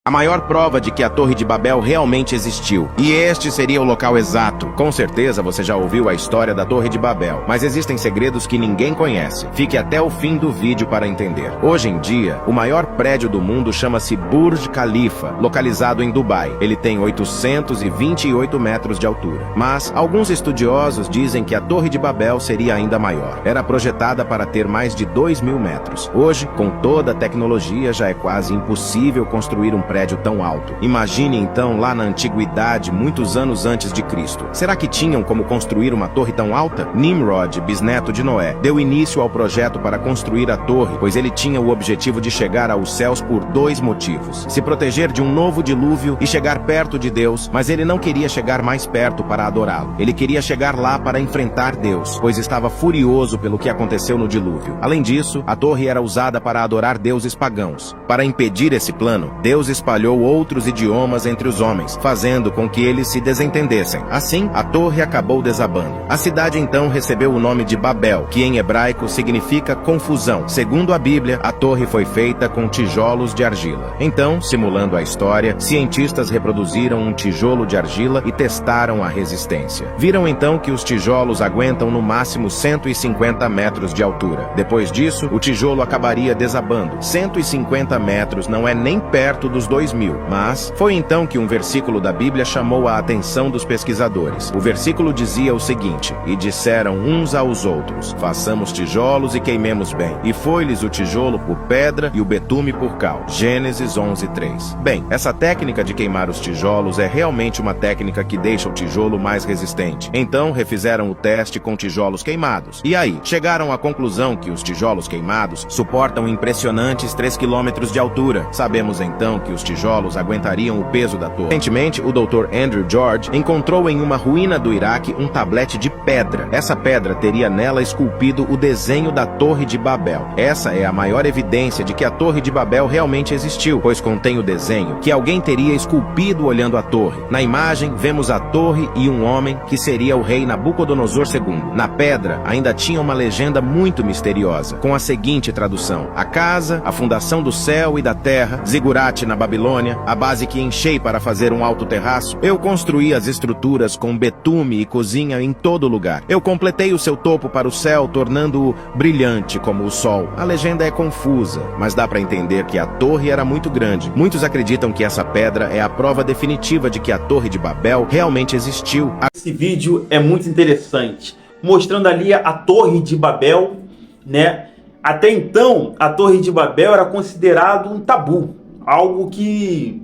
A maior prova de que a Torre de Babel realmente existiu. E este seria o local exato. Com certeza você já ouviu a história da Torre de Babel, mas existem segredos que ninguém conhece. Fique até o fim do vídeo para entender. Hoje em dia, o maior prédio do mundo chama-se Burj Khalifa, localizado em Dubai. Ele tem 828 metros de altura. Mas alguns estudiosos dizem que a Torre de Babel seria ainda maior. Era projetada para ter mais de 2.000 metros. Hoje, com toda a tecnologia, já é quase impossível construir um prédio tão alto. Imagine então lá na antiguidade, muitos anos antes de Cristo. Será que tinham como construir uma torre tão alta? Nimrod, bisneto de Noé, deu início ao projeto para construir a torre, pois ele tinha o objetivo de chegar aos céus por dois motivos: se proteger de um novo dilúvio e chegar perto de Deus, mas ele não queria chegar mais perto para adorá-lo. Ele queria chegar lá para enfrentar Deus, pois estava furioso pelo que aconteceu no dilúvio. Além disso, a torre era usada para adorar deuses pagãos. Para impedir esse plano, Deus espalhou outros idiomas entre os homens, fazendo com que eles se desentendessem. Assim, a torre acabou desabando. A cidade então recebeu o nome de Babel, que em hebraico significa confusão. Segundo a Bíblia, a torre foi feita com tijolos de argila. Então, simulando a história, cientistas reproduziram um tijolo de argila e testaram a resistência. Viram então que os tijolos aguentam no máximo 150 metros de altura. Depois disso, o tijolo acabaria desabando. 150 metros não é nem perto dos 2.000, mas foi então que um versículo da Bíblia chamou a atenção dos pesquisadores. O versículo dizia o seguinte: e disseram uns aos outros, façamos tijolos e queimemos bem. E foi-lhes o tijolo por pedra e o betume por cal. Gênesis 11:3. Bem, essa técnica de queimar os tijolos é realmente uma técnica que deixa o tijolo mais resistente. Então refizeram o teste com tijolos queimados. E aí, chegaram à conclusão que os tijolos queimados suportam impressionantes 3 quilômetros de altura. Sabemos então que os tijolos aguentariam o peso da torre. Recentemente, o Dr. Andrew George encontrou em uma ruína do Iraque um tablete de pedra. Essa pedra teria nela esculpido o desenho da Torre de Babel. Essa é a maior evidência de que a Torre de Babel realmente existiu, pois contém o desenho que alguém teria esculpido olhando a torre. Na imagem, vemos a torre e um homem que seria o rei Nabucodonosor II. Na pedra, ainda tinha uma legenda muito misteriosa, com a seguinte tradução: a casa, a fundação do céu e da terra, Zigurate na Babilônia, a base que enchei para fazer um alto terraço. Eu construí as estruturas com betume e cozinha em todo lugar. Eu completei o seu topo para o céu, tornando-o brilhante como o sol. A legenda é confusa, mas dá para entender que a torre era muito grande. Muitos acreditam que essa pedra é a prova definitiva de que a Torre de Babel realmente existiu. Esse vídeo é muito interessante, mostrando ali a Torre de Babel, né? Até então, a Torre de Babel era considerado um tabu, algo que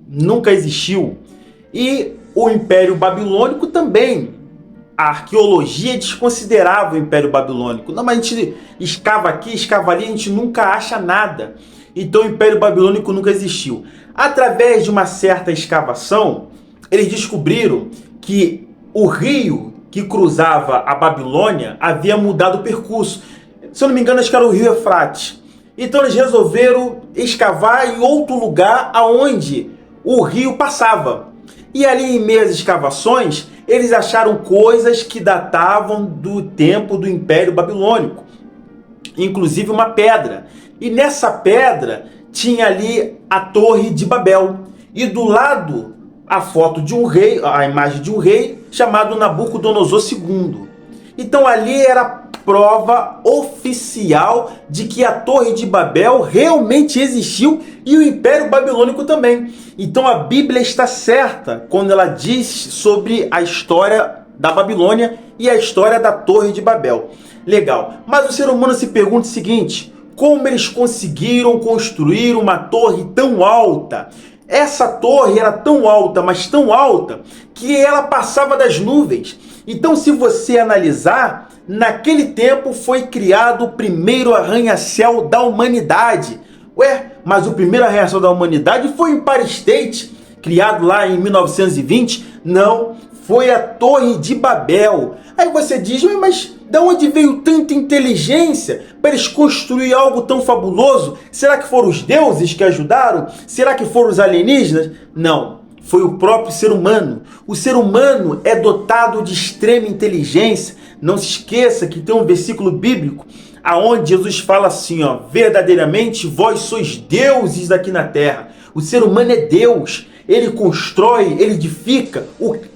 nunca existiu. E o Império Babilônico também. A arqueologia desconsiderava o Império Babilônico. Não, mas a gente escava aqui, escava ali, a gente nunca acha nada. Então o Império Babilônico nunca existiu. Através de uma certa escavação, eles descobriram que o rio que cruzava a Babilônia havia mudado o percurso. Se eu não me engano, acho que era o rio Eufrates. Então eles resolveram escavar em outro lugar aonde o rio passava. E ali, em meio às escavações, eles acharam coisas que datavam do tempo do Império Babilônico, inclusive uma pedra. E nessa pedra tinha ali a Torre de Babel. E do lado, a foto de um rei, a imagem de um rei chamado Nabucodonosor II. Então ali era prova oficial de que a Torre de Babel realmente existiu e o Império Babilônico também. Então a Bíblia está certa quando ela diz sobre a história da Babilônia e a história da Torre de Babel. Legal. Mas o ser humano se pergunta o seguinte: como eles conseguiram construir uma torre tão alta? Essa torre era tão alta, mas tão alta, que ela passava das nuvens. Então, se você analisar, naquele tempo foi criado o primeiro arranha-céu da humanidade. Ué, mas o primeiro arranha-céu da humanidade foi o Empire State, criado lá em 1920? Não, foi a Torre de Babel. Aí você diz, mas de onde veio tanta inteligência para eles construir algo tão fabuloso? Será que foram os deuses que ajudaram? Será que foram os alienígenas? Não, foi o próprio ser humano. O ser humano é dotado de extrema inteligência. Não se esqueça que tem um versículo bíblico aonde Jesus fala assim, ó: verdadeiramente vós sois deuses aqui na terra. O ser humano é Deus. Ele constrói, ele edifica,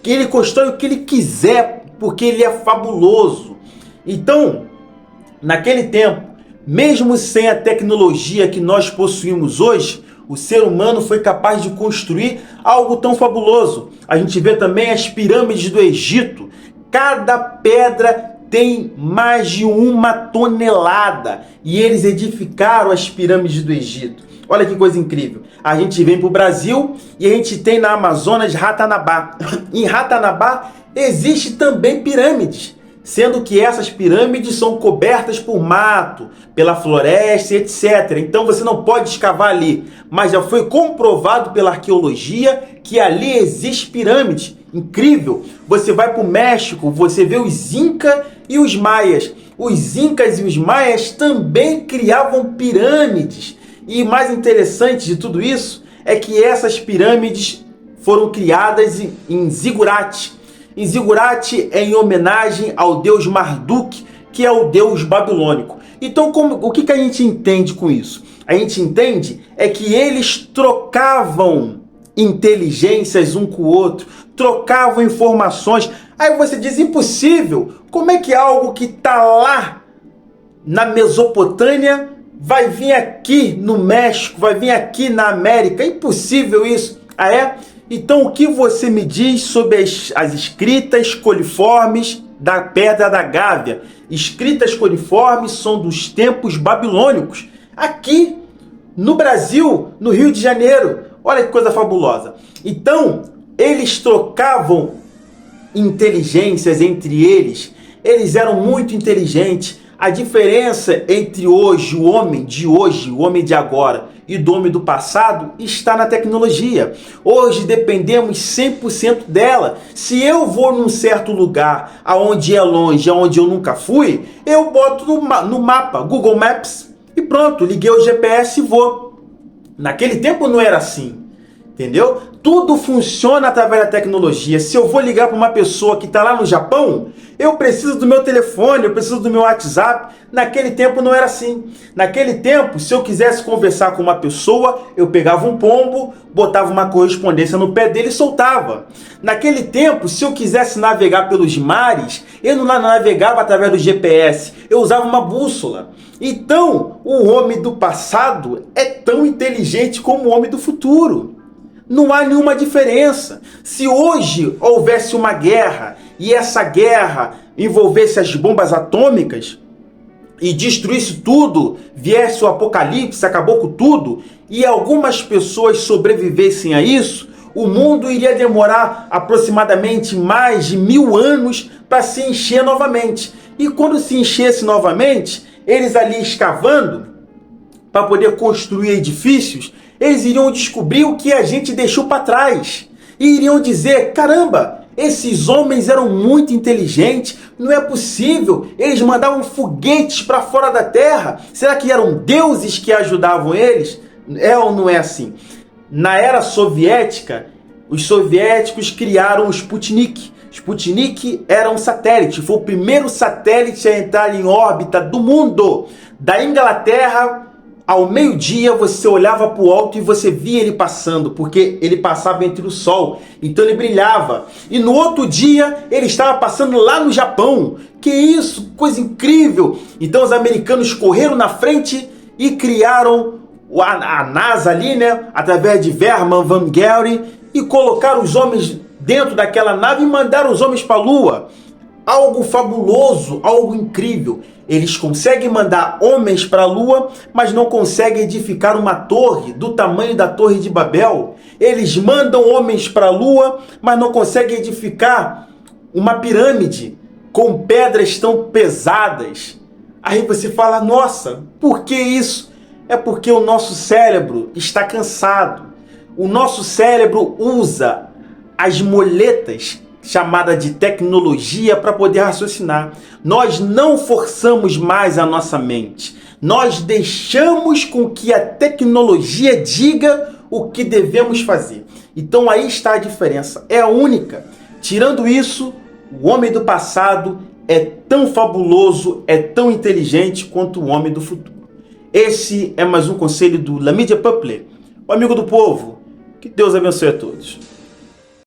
ele constrói o que ele quiser, porque ele é fabuloso. Então, naquele tempo, mesmo sem a tecnologia que nós possuímos hoje, o ser humano foi capaz de construir algo tão fabuloso. A gente vê também as pirâmides do Egito. Cada pedra tem mais de 1 tonelada. E eles edificaram as pirâmides do Egito. Olha que coisa incrível. A gente vem para o Brasil e a gente tem na Amazonas Ratanabá. Em Ratanabá existe também pirâmides, sendo que essas pirâmides são cobertas por mato, pela floresta, etc. Então você não pode escavar ali. Mas já foi comprovado pela arqueologia que ali existe pirâmide. Incrível! Você vai para o México, você vê os Incas e os Maias. Os Incas e os Maias também criavam pirâmides. E mais interessante de tudo isso é que essas pirâmides foram criadas em Zigurate. Em Zigurate é em homenagem ao deus Marduk, que é o deus babilônico. Então o que a gente entende com isso? A gente entende é que eles trocavam inteligências um com o outro, trocavam informações. Aí você diz, impossível, como é que algo que está lá na Mesopotâmia vai vir aqui no México, vai vir aqui na América? É impossível isso. Ah, é? Então o que você me diz sobre as escritas coliformes da Pedra da Gávea? Escritas coliformes são dos tempos babilônicos. Aqui no Brasil, no Rio de Janeiro. Olha que coisa fabulosa. Então, eles trocavam inteligências entre eles. Eles eram muito inteligentes. A diferença entre hoje, o homem de agora, e do homem do passado, está na tecnologia. Hoje dependemos 100% dela. Se eu vou num certo lugar, aonde é longe, aonde eu nunca fui, eu boto no mapa, Google Maps, e pronto, liguei o GPS e vou. Naquele tempo não era assim. Entendeu? Tudo funciona através da tecnologia. Se eu vou ligar para uma pessoa que está lá no Japão, eu preciso do meu telefone, eu preciso do meu WhatsApp. Naquele tempo não era assim. Naquele tempo, se eu quisesse conversar com uma pessoa, eu pegava um pombo, botava uma correspondência no pé dele e soltava. Naquele tempo, se eu quisesse navegar pelos mares, eu não navegava através do GPS, eu usava uma bússola. Então, o homem do passado é tão inteligente como o homem do futuro. Não há nenhuma diferença. Se hoje houvesse uma guerra e essa guerra envolvesse as bombas atômicas e destruísse tudo, viesse o apocalipse, acabou com tudo, e algumas pessoas sobrevivessem a isso, o mundo iria demorar aproximadamente mais de 1000 anos para se encher novamente. E quando se enchesse novamente, eles ali escavando para poder construir edifícios, eles iriam descobrir o que a gente deixou para trás. E iriam dizer, caramba, esses homens eram muito inteligentes, não é possível, eles mandavam foguetes para fora da Terra. Será que eram deuses que ajudavam eles? É ou não é assim? Na era soviética, os soviéticos criaram o Sputnik. Sputnik era um satélite, foi o primeiro satélite a entrar em órbita do mundo. Da Inglaterra, ao meio-dia, você olhava para o alto e você via ele passando, porque ele passava entre o sol, então ele brilhava. E no outro dia, ele estava passando lá no Japão. Que isso, coisa incrível! Então os americanos correram na frente e criaram a NASA ali, né, através de Hermann von Göring, e colocaram os homens dentro daquela nave e mandaram os homens para a Lua. Algo fabuloso, algo incrível. Eles conseguem mandar homens para a Lua, mas não conseguem edificar uma torre do tamanho da Torre de Babel. Eles mandam homens para a Lua, mas não conseguem edificar uma pirâmide com pedras tão pesadas. Aí você fala, nossa, por que isso? É porque o nosso cérebro está cansado. O nosso cérebro usa as moletas chamada de tecnologia para poder raciocinar. Nós não forçamos mais a nossa mente. Nós deixamos com que a tecnologia diga o que devemos fazer. Então aí está a diferença. É a única. Tirando isso, o homem do passado é tão fabuloso, é tão inteligente quanto o homem do futuro. Esse é mais um conselho do La Media People, o amigo do povo. Que Deus abençoe a todos.